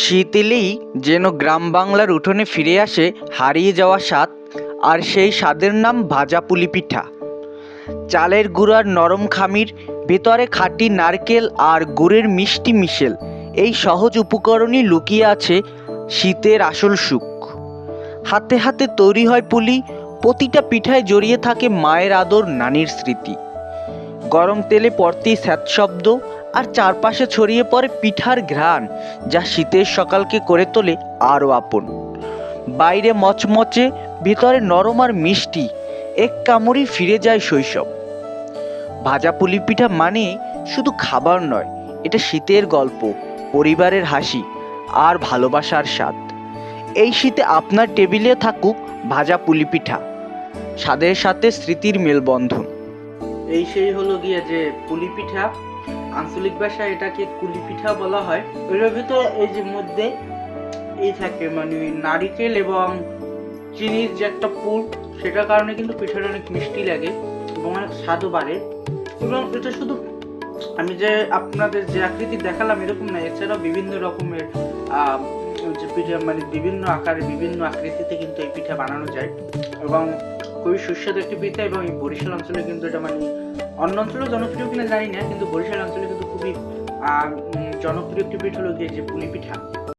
শীত এলেই যেন গ্রাম বাংলার উঠোনে ফিরে আসে হারিয়ে যাওয়া স্বাদ, আর সেই স্বাদের নাম ভাজা পুলি পিঠা। চালের গুঁড়ার নরম খামির, ভেতরে খাঁটি নারকেল আর গুড়ের মিষ্টি মিশেল, এই সহজ উপকরণই লুকিয়ে আছে শীতের আসল সুখ। হাতে হাতে তৈরি হয় পুলি, প্রতিটা পিঠায় জড়িয়ে থাকে মায়ের আদর, নানির স্মৃতি। গরম তেলে পড়তেই স্যাঁত শব্দ, আর চারপাশে ছড়িয়ে পড়ে পিঠার ঘ্রাণ, যা শীতের সকালকে করে তোলে আরও আপন। বাইরে মচমচে, ভিতরে নরম আর মিষ্টি, এক কামড়েই ফিরে যায় শৈশব। ভাজা পুলি পিঠা মানে শুধু খাবার নয়, এটা শীতের গল্প, পরিবারের হাসি আর ভালোবাসার স্বাদ। এই শীতে আপনার টেবিলে থাকুক ভাজা পুলি পিঠা, স্বাদের সাথে স্মৃতির মেলবন্ধন। এই সেই হলো গিয়ে যে পুলি পিঠা, আঞ্চলিক ভাষায় এটাকে কুলি পিঠা বলা হয়। এর ভিতরে এই যে মধ্যে এই থাকে মানে নারিকেল এবং চিনির যে একটা পুর, সেটার কারণে কিন্তু পিঠাটা অনেক মিষ্টি লাগে এবং অনেক স্বাদও বাড়ে। এবং এটা শুধু আমি যে আপনাদের যে আকৃতি দেখালাম এরকম না, এছাড়াও বিভিন্ন রকমের যে পিঠা মানে বিভিন্ন আকারে বিভিন্ন আকৃতিতে কিন্তু এই পিঠা বানানো যায় এবং খুবই সুস্বাদু একটি পিঠা। এবং এই বরিশাল অঞ্চলে কিন্তু এটা মানে অন্য অঞ্চলেও জনপ্রিয় কিনা জানি না, কিন্তু বরিশাল অঞ্চলে কিন্তু খুবই জনপ্রিয় একটি পিঠা হলো গিয়ে যে পুলি পিঠা।